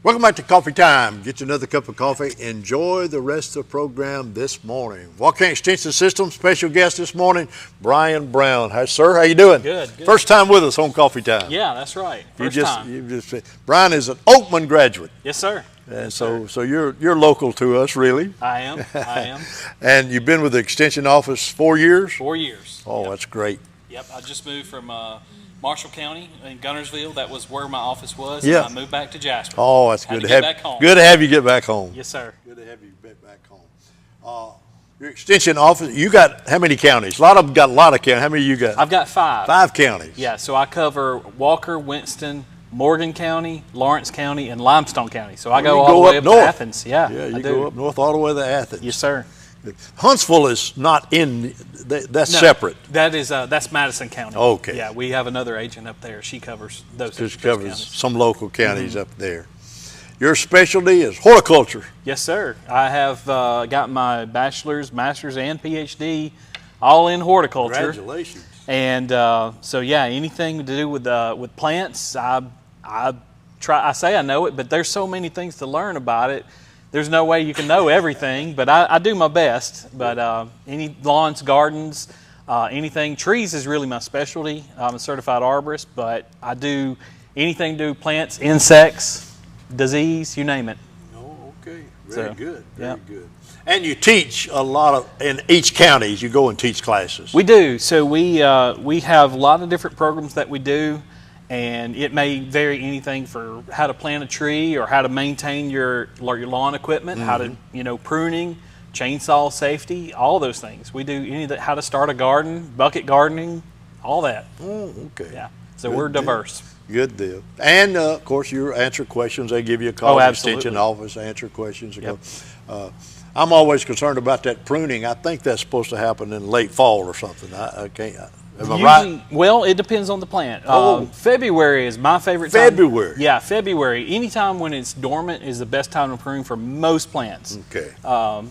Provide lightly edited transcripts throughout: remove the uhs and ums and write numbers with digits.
Welcome back to Coffee Time. Get you another cup of coffee. Enjoy the rest of the program this morning. Walker Extension System special guest this morning, Brian Brown. Hi, sir. How you doing? Good. First time with us on Coffee Time. Yeah, that's right. First time. Brian is an Oakman graduate. Yes, sir. And so you're local to us, really. I am. And you've been with the Extension office 4 years? 4 years. Oh, Yep. That's great. Yep. I just moved from Marshall County in Guntersville. That was where my office was. Yeah. And I moved back to Jasper. Oh, that's Had good to to get have. back home. Good to have you get back home. Yes, sir. Good to have you get back home. Your Extension office, you got how many counties? A lot of them got a lot of counties. How many you got? I've got 5. 5 counties. Yeah. So I cover Walker, Winston, Morgan County, Lawrence County, and Limestone County. So I go all the way up to Athens. Yeah. Yeah, you I go do. up north all the way to Athens. Yes, sir. Huntsville is not in. That's No, separate. That's Madison County. Okay. Yeah, we have another agent up there. She covers those. Just those covers counties. some local counties up there. Your specialty is horticulture. Yes, sir. I have got my bachelor's, master's, and PhD all in horticulture. Congratulations. And so, yeah, anything to do with plants, I say I know it, but there's so many things to learn about it. There's no way you can know everything, but I do my best. But any lawns, gardens, anything. Trees is really my specialty. I'm a certified arborist, but I do anything to do with plants, insects, disease, you name it. Oh, okay. So, Very yeah. good. And you teach a lot in each county. You go and teach classes. We do. So we have a lot of different programs that we do, and it may vary anything for how to plant a tree or how to maintain your lawn equipment, how to pruning, chainsaw safety, all those things. We do any of that, how to start a garden, bucket gardening, all that. Oh, okay. Yeah. So Good we're deal. diverse. Good deal. And of course, you answer questions. They give you a call. Oh, to the absolutely. Extension office, answer questions. Yep. I'm always concerned about that pruning. I think that's supposed to happen in late fall or something. I can't. Am I right? Well, it depends on the plant. February is my favorite time. February? Yeah, February. Anytime when it's dormant is the best time to prune for most plants. Okay.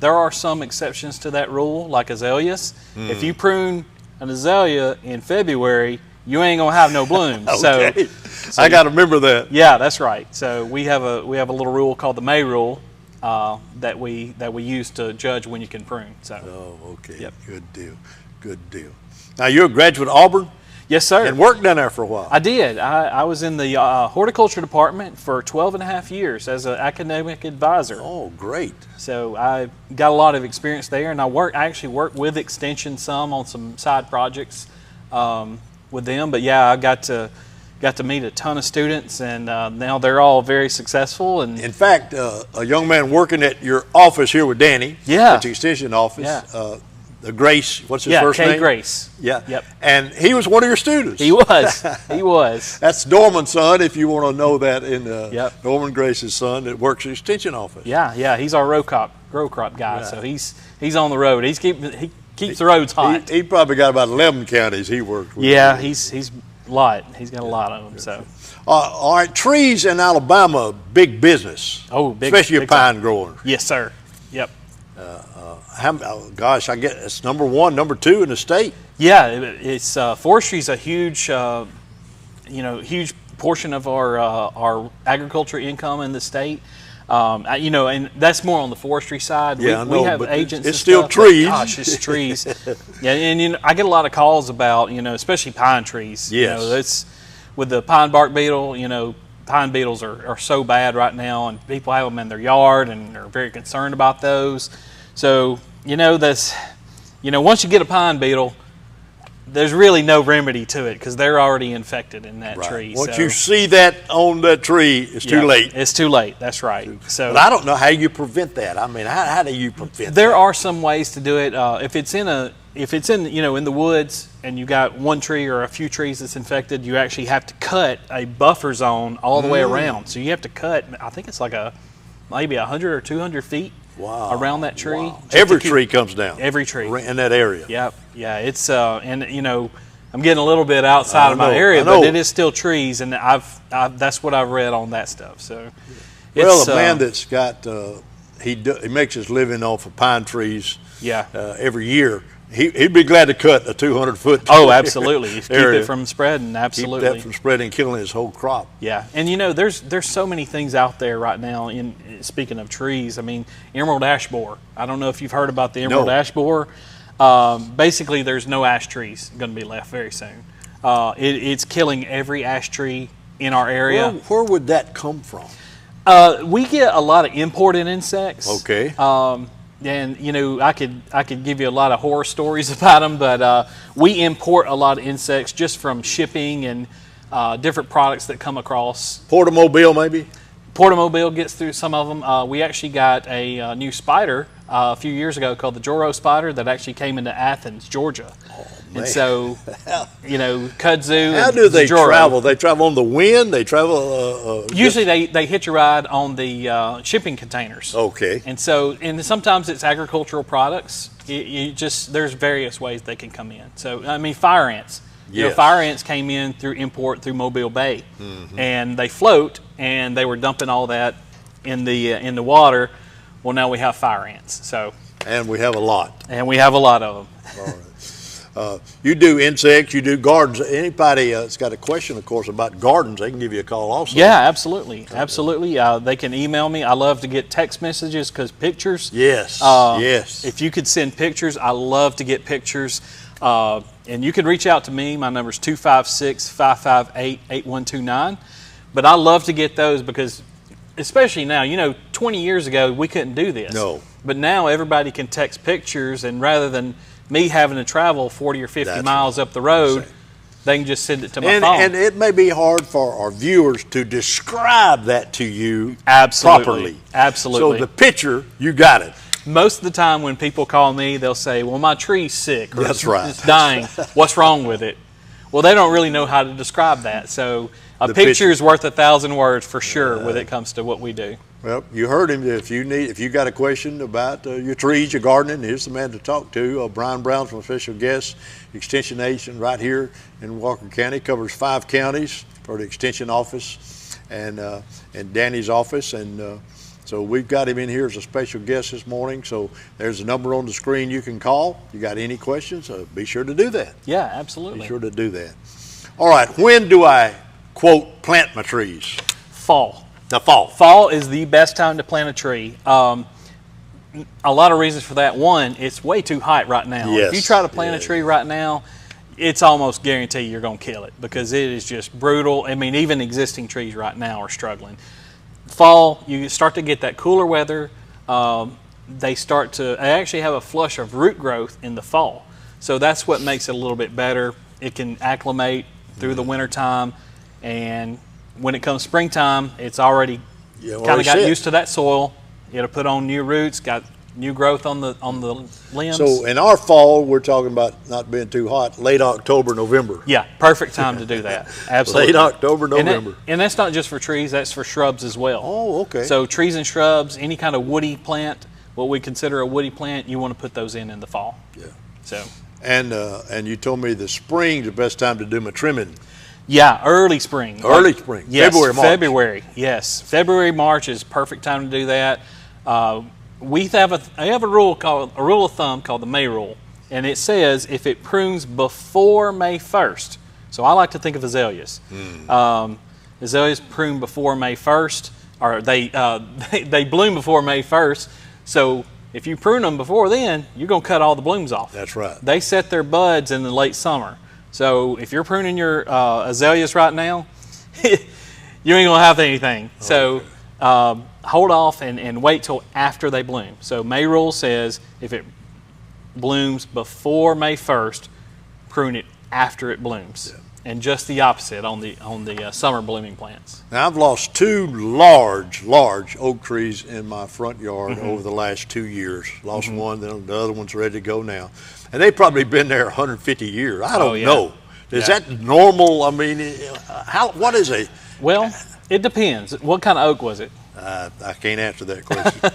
There are some exceptions to that rule, like azaleas. If you prune an azalea in February, you ain't gonna have no blooms. Okay. So I got to remember that. yeah, that's right. So we have a little rule called the May rule that we use to judge when you can prune. So Oh, okay. Yep. Good deal. Good deal. Now, you're a graduate of Auburn yes, sir. and worked down there for a while. I did. I was in the horticulture department for 12 and a half years as an academic advisor. Oh, great. So I got a lot of experience there, and I actually worked with Extension some on some side projects with them. But yeah, I got to meet a ton of students, and now they're all very successful. And In fact, a young man working at your office here with Danny, Yeah. at the Extension office, Yeah. Grace, what's his first Kay name? Grace. Yeah. Yep. And he was one of your students. He was. He was. That's Norman's son, if you want to know that, in Yep. Norman Grace's son that works at the Extension office. Yeah. He's our row crop guy. So he's on the road. He keeps the roads hot. He probably got about 11 counties he worked with. Yeah, he's a lot. He's got a lot of them. So All right, trees in Alabama, big business. Oh, big- especially big a pine grower. yes, sir. Yep. Gosh, I guess it's number 1, number 2 in the state. Yeah, it's forestry is a huge, huge portion of our agriculture income in the state. And that's more on the forestry side. Yeah, I we know, have but agents. it's and still stuff, but trees. Gosh, it's trees. Yeah, and I get a lot of calls about especially pine trees. Yes. That's with the pine bark beetle. Pine beetles are so bad right now, and people have them in their yard and are very concerned about those. So once you get a pine beetle, there's really no remedy to it because they're already infected in that tree. Once so, you see that on that tree, it's too late. It's too late. That's right. So But I don't know how you prevent that. I mean, how do you prevent there that? are some ways to do it. If it's in in the woods and you got one tree or a few trees that's infected, you actually have to cut a buffer zone all the way around. So you have to cut. I think it's like maybe 100 or 200 feet around that tree. Wow. Every tree comes down. Every tree in that area. Yep. Yeah. It's I'm getting a little bit outside of my area, I know. but it is still trees, and that's what I've read on that stuff. So, Well, a man that's got he makes his living off of pine trees. Yeah. Every year. He'd be glad to cut a 200-foot. Oh, absolutely. Keep area. it from spreading. Absolutely. Keep that from spreading and killing his whole crop. Yeah, and there's so many things out there right now. Speaking of trees, I mean, emerald ash borer. I don't know if you've heard about the emerald ash borer. Basically, there's no ash trees going to be left very soon. It's killing every ash tree in our area. Where would that come from? We get a lot of imported insects. Okay. And I could give you a lot of horror stories about them, but we import a lot of insects just from shipping and different products that come across. Portomobile, maybe? Portomobile gets through some of them. We actually got a new spider a few years ago called the Joro spider that actually came into Athens, Georgia. And so, kudzu. How do they Joro. travel? They travel on the wind? They travel? Usually they hitch a ride on the shipping containers. Okay. And sometimes it's agricultural products. There's various ways they can come in. So, I mean, fire ants. Yes. Fire ants came in through import through Mobile Bay, and they float, and they were dumping all that in the water. Well, now we have fire ants. And we have a lot. And we have a lot of them. All right. You do insects, you do gardens. Anybody that's got a question, of course, about gardens, they can give you a call also. Yeah, absolutely. Absolutely. They can email me. I love to get text messages because pictures. Yes, yes. If you could send pictures, I love to get pictures. And you can reach out to me. My number is 256-558-8129. But I love to get those because, especially now, 20 years ago, we couldn't do this. No. But now everybody can text pictures, and rather than me having to travel 40 or 50 miles up the road, they can just send it to my phone. And it may be hard for our viewers to describe that to you Absolutely. properly. Absolutely. So the picture, you got it. Most of the time when people call me, they'll say, well, my tree's sick or That's right. it's dying. What's wrong with it? Well, they don't really know how to describe that. So a picture is worth 1,000 words for sure when it comes to what we do. Well, you heard him. If you got a question about your trees, your gardening, here's the man to talk to. Brian Brown from Special Guest Extension Agent right here in Walker County. Covers 5 counties for the Extension Office and Danny's office. And so we've got him in here as a special guest this morning. So there's a number on the screen you can call. You got any questions, be sure to do that. Yeah, absolutely. Be sure to do that. All right, when do I, quote, plant my trees? Fall. The fall. Fall is the best time to plant a tree. A lot of reasons for that. One, it's way too hot right now. Yes. If you try to plant a tree right now, it's almost guaranteed you're going to kill it because it is just brutal. I mean, even existing trees right now are struggling. Fall, you start to get that cooler weather. They actually have a flush of root growth in the fall. So that's what makes it a little bit better. It can acclimate through the winter time, and when it comes springtime, it's already kind of got used to that soil. It'll put on new roots, got new growth on the limbs. So in our fall, we're talking about not being too hot, late October, November. Yeah, perfect time to do that. Absolutely. Late October, November. And that's not just for trees, that's for shrubs as well. Oh, okay. So trees and shrubs, any kind of woody plant, what we consider a woody plant, you want to put those in the fall. Yeah. So. And you told me the spring's the best time to do my trimming. Yeah, early spring. Early spring. Yes, February, March. February, yes. February, March is perfect time to do that. I have a rule of thumb called the May rule, and it says if it prunes before May 1st. So I like to think of azaleas. Azaleas prune before May 1st, or they bloom before May 1st. So if you prune them before then, you're going to cut all the blooms off. That's right. They set their buds in the late summer. So if you're pruning your azaleas right now, you ain't going to have anything. So hold off and wait till after they bloom. So May rule says if it blooms before May 1st, prune it after it blooms. Yeah. And just the opposite on the summer blooming plants. Now I've lost 2 large oak trees in my front yard over the last 2 years. Lost one, then the other one's ready to go now. And they've probably been there 150 years. I don't know. Is that normal? I mean, what is it? Well, it depends. What kind of oak was it? I can't answer that question.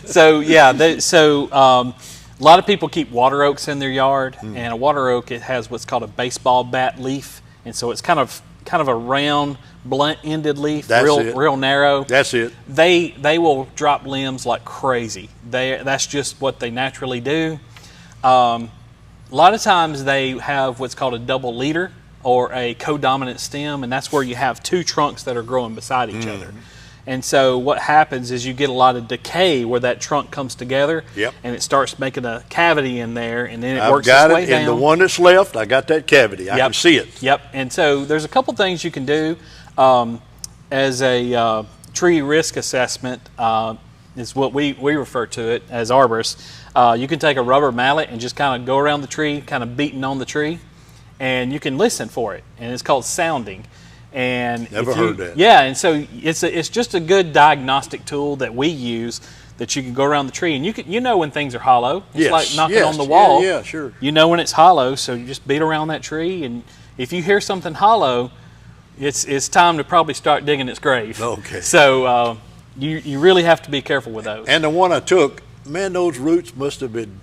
So yeah, a lot of people keep water oaks in their yard, and a water oak, it has what's called a baseball bat leaf, and so it's kind of a round, blunt-ended leaf, real narrow. That's it. They will drop limbs like crazy. That's just what they naturally do. A lot of times they have what's called a double leader or a codominant stem, and that's where you have two trunks that are growing beside each other. And so what happens is you get a lot of decay where that trunk comes together, and it starts making a cavity in there, and then it works its way down. I've got it in the one that's left. I got that cavity. I can see it. Yep. And so there's a couple things you can do as a tree risk assessment. Is what we refer to it as arborists. You can take a rubber mallet and just kind of go around the tree, kind of beating on the tree, and you can listen for it, and it's called sounding. And never heard that. Yeah, and so it's just a good diagnostic tool that we use that you can go around the tree, and you know when things are hollow. It's like knocking on the wall. Yeah, sure. You know when it's hollow, so you just beat around that tree, and if you hear something hollow, it's time to probably start digging its grave. Okay. So you really have to be careful with those. And the one I took, man, those roots must have been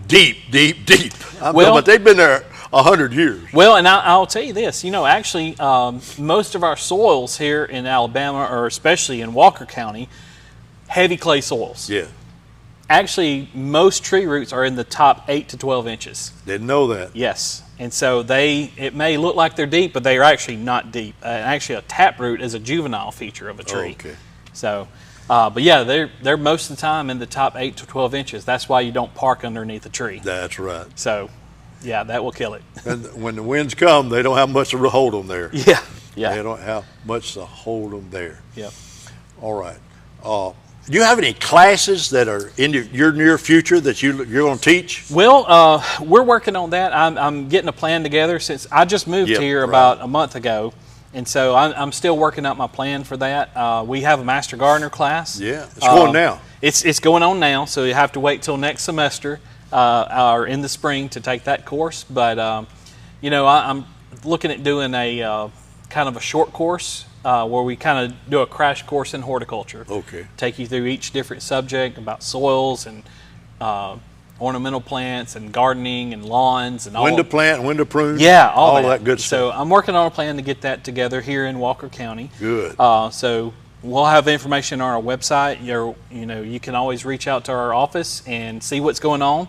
deep. But they've been there 100 years. Well, and I'll tell you this, actually, most of our soils here in Alabama, or especially in Walker County, heavy clay soils. Yeah. Actually, most tree roots are in the top 8 to 12 inches. Didn't know that. Yes. And so it may look like they're deep, but they are actually not deep. Actually, a taproot is a juvenile feature of a tree. Okay. So, but yeah, they're most of the time in the top 8 to 12 inches. That's why you don't park underneath a tree. That's right. So, yeah, that will kill it. And when the winds come, they don't have much to hold them there. Yeah. They don't have much to hold them there. Yeah. All right. Do you have any classes that are in your near future that you're going to teach? Well, we're working on that. I'm getting a plan together since I just moved here about a month ago. And so I'm still working out my plan for that. We have a Master Gardener class. Yeah, it's going now. It's going on now, so you have to wait till next semester or in the spring to take that course. But, I'm looking at doing a kind of a short course where we kind of do a crash course in horticulture. Okay. Take you through each different subject about soils and ornamental plants and gardening and lawns and when to plant, when to prune. Yeah, all that good So stuff. I'm working on a plan to get that together here in Walker County. Good. So we'll have information on our website. You can always reach out to our office and see what's going on.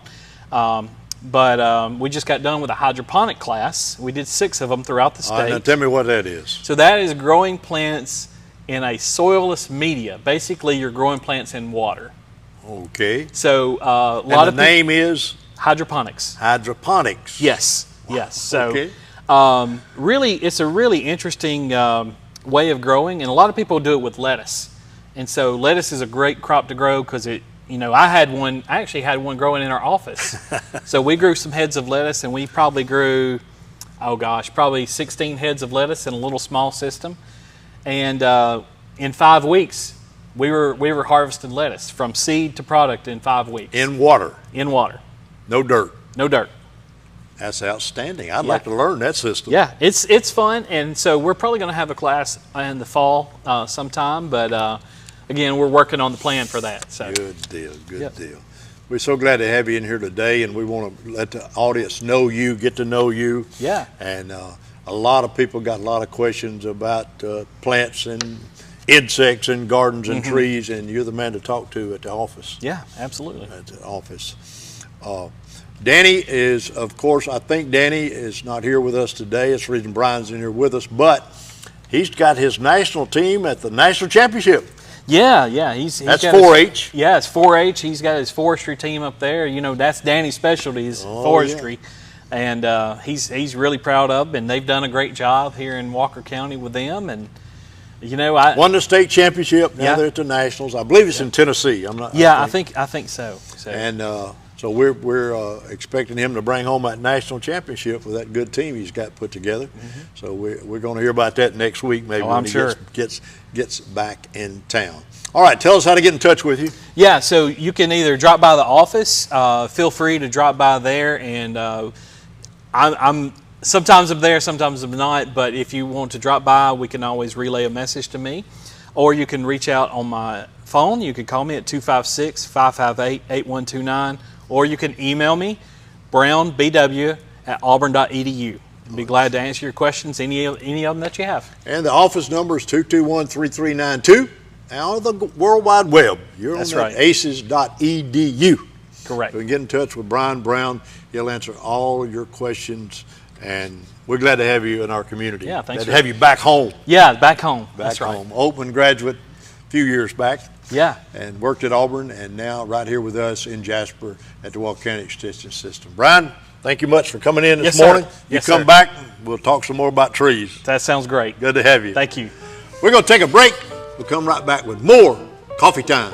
But we just got done with a hydroponic class. We did 6 of them throughout the state. Now tell me what that is. So that is growing plants in a soilless media. Basically, you're growing plants in water. Okay. So a lot of the name is? Hydroponics. Hydroponics. Yes. Yes. So okay. really, it's a really interesting way of growing, and a lot of people do it with lettuce. And so lettuce is a great crop to grow because I actually had one growing in our office. So we grew some heads of lettuce, and we probably grew, probably 16 heads of lettuce in a little small system. And in 5 weeks, we were harvesting lettuce from seed to product in 5 weeks. In water? In water. No dirt? No dirt. That's outstanding. I'd like to learn that system. Yeah, it's fun, and so we're probably going to have a class in the fall sometime, but again, we're working on the plan for that. So. Good deal, good deal. We're so glad to have you in here today, and we want to let the audience know you, get to know you. Yeah. And a lot of people got a lot of questions about plants and insects and gardens and trees, and you're the man to talk to at the office. Yeah, absolutely. At the office. Danny is, of course, I think Danny is not here with us today. It's the reason Brian's in here with us, but he's got his national team at the national championship. Yeah. That's 4-H. Yeah, it's 4-H. He's got his forestry team up there. That's Danny's specialty is forestry. Yeah. And he's really proud of them, and they've done a great job here in Walker County with them. And I won the state championship. Now they're at the nationals. I believe it's in Tennessee. I'm not. Yeah, I think so. And so we're expecting him to bring home that national championship with that good team he's got put together. So we're going to hear about that next week, maybe when he gets back in town. All right, tell us how to get in touch with you. Yeah, so you can either drop by the office. Feel free to drop by there, and I'm sometimes I'm there, sometimes I'm not. But if you want to drop by, we can always relay a message to me, or you can reach out on my phone. You can call me at 256-558-8129. Or you can email me, brownbw@auburn.edu. I'd be glad to answer your questions, any of them that you have. And the office number is 221-3392. And on the World Wide Web, you're on aces.edu. Correct. So get in touch with Brian Brown. He'll answer all your questions, and we're glad to have you in our community. Yeah, thanks Glad to have you back home. Yeah, back home. Back That's right. home. Oakland graduate a few years back. Yeah. And worked at Auburn, and now right here with us in Jasper at the Walker County Extension System. Brian, thank you much for coming in this Yes, sir. morning. Yes, you come sir. back, we'll talk some more about trees. That sounds great. Good to have you. Thank you. We're going to take a break. We'll come right back with more Coffee Time.